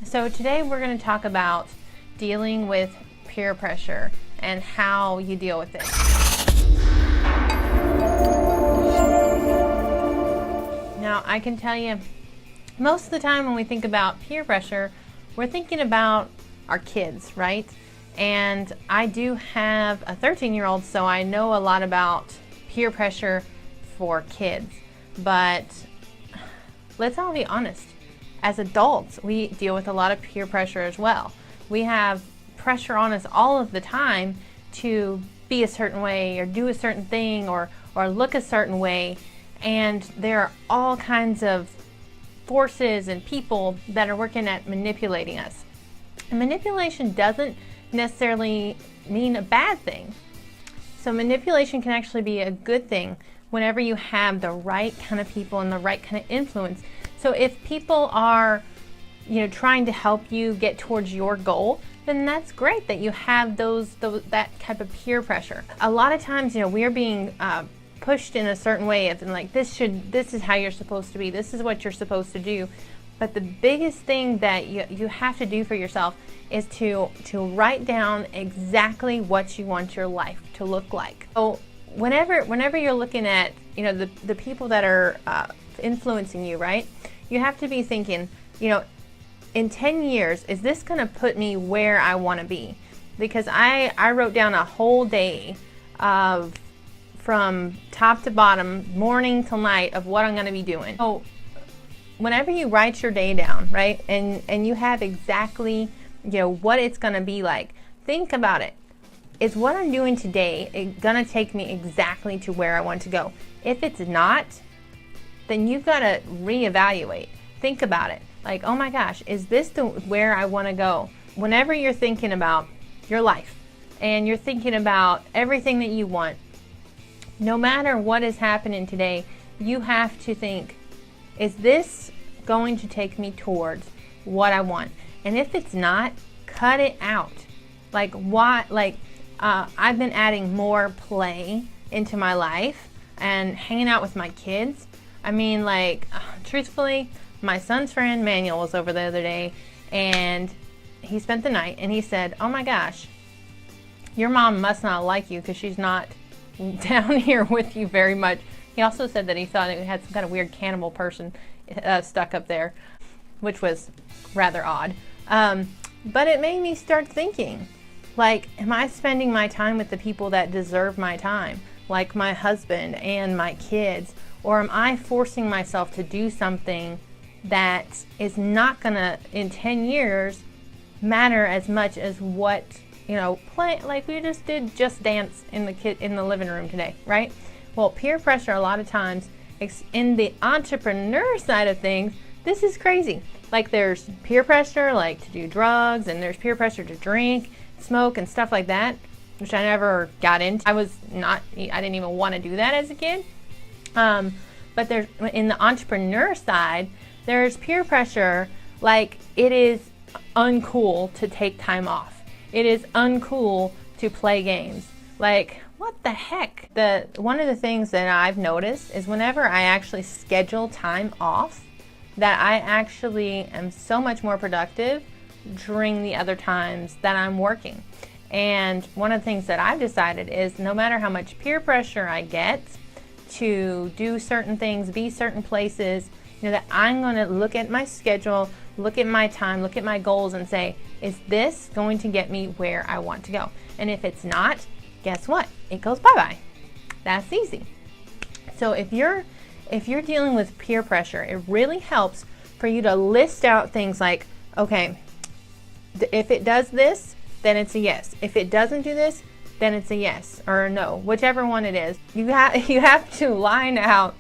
So today we're going to talk about dealing with peer pressure and how you deal with it. Now, I can tell you, most of the time when we think about peer pressure, we're thinking about our kids, right? And I do have a 13-year-old, so I know a lot about peer pressure for kids. But let's all be honest. As adults, we deal with a lot of peer pressure as well. We have pressure on us all of the time to be a certain way or do a certain thing or look a certain way. And there are all kinds of forces and people that are working at manipulating us. And manipulation doesn't necessarily mean a bad thing. So manipulation can actually be a good thing whenever you have the right kind of people and the right kind of influence. So if people are, trying to help you get towards your goal, then that's great that you have that type of peer pressure. A lot of times, we are being pushed in a certain way of like this is how you're supposed to be. This is what you're supposed to do. But the biggest thing that you have to do for yourself is to write down exactly what you want your life to look like. So whenever you're looking at the people that are influencing you, right? You have to be thinking, in 10 years, is this going to put me where I want to be? Because I wrote down a whole day of from top to bottom, morning till night, of what I'm going to be doing. So whenever you write your day down, right, and you have exactly what it's going to be like, think about it. Is what I'm doing today going to take me exactly to where I want to go? If it's not, then you've got to reevaluate. Think about it. Like, oh my gosh, is this where I want to go? Whenever you're thinking about your life and you're thinking about everything that you want, no matter what is happening today, you have to think, is this going to take me towards what I want? And if it's not, cut it out. Like, what? I've been adding more play into my life and hanging out with my kids. I mean, truthfully, my son's friend Manuel was over the other day and he spent the night and he said, oh my gosh, your mom must not like you because she's not down here with you very much. He also said that he thought it had some kind of weird cannibal person stuck up there, which was rather odd. But it made me start thinking, am I spending my time with the people that deserve my time, like my husband and my kids? Or am I forcing myself to do something that is not going to, in 10 years, matter as much as what, play, like we just did Just Dance in the living room today, right? Well, peer pressure a lot of times, in the entrepreneur side of things, this is crazy. There's peer pressure, to do drugs, and there's peer pressure to drink, smoke, and stuff like that, which I never got into. I didn't even want to do that as a kid. But there's, in the entrepreneur side, there's peer pressure. It is uncool to take time off. It is uncool to play games. What the heck? One of the things that I've noticed is whenever I actually schedule time off, that I actually am so much more productive during the other times that I'm working. And one of the things that I've decided is no matter how much peer pressure I get to do certain things, be certain places, that I'm going to look at my schedule, look at my time, look at my goals and say, is this going to get me where I want to go? And if it's not, guess what? It goes bye-bye. That's easy. So if you're dealing with peer pressure, it really helps for you to list out things like, okay, if it does this, then it's a yes. If it doesn't do this, then it's a yes or a no, whichever one it is. You have to line out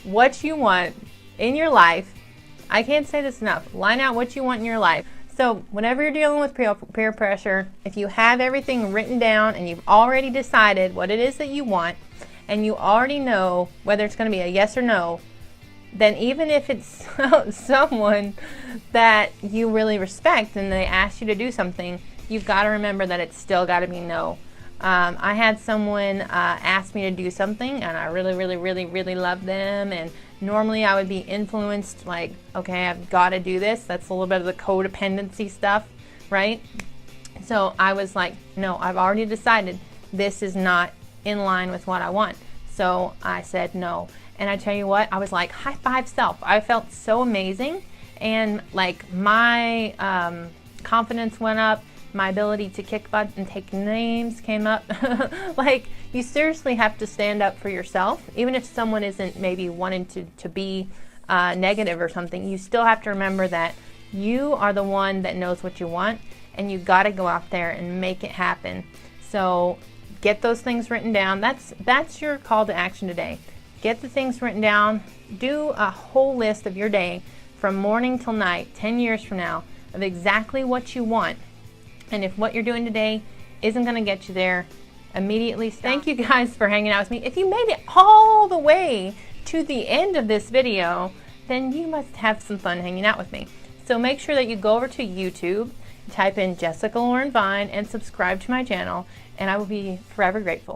what you want in your life. I can't say this enough. Line out what you want in your life. So whenever you're dealing with peer pressure, if you have everything written down and you've already decided what it is that you want, and you already know whether it's going to be a yes or no, then even if it's someone that you really respect and they ask you to do something, you've got to remember that it's still got to be no. I had someone ask me to do something, and I really, really, really, really loved them, and Normally I would be influenced, like, okay, I've got to do this. That's a little bit of the codependency stuff, right? So I was like, no, I've already decided this is not in line with what I want. So I said no. And I tell you what, I was like, high five self. I felt so amazing. And like my confidence went up. My ability to kick butt and take names came up. Like, you seriously have to stand up for yourself. Even if someone isn't maybe wanting to be negative or something, you still have to remember that you are the one that knows what you want, and you got to go out there and make it happen. So get those things written down. That's your call to action today. Get the things written down. Do a whole list of your day from morning till night, 10 years from now, of exactly what you want. And if what you're doing today isn't going to get you there, immediately stop. Thank you guys for hanging out with me. If you made it all the way to the end of this video, then you must have some fun hanging out with me. So make sure that you go over to YouTube, type in Jessica Lauren Vine, and subscribe to my channel, and I will be forever grateful.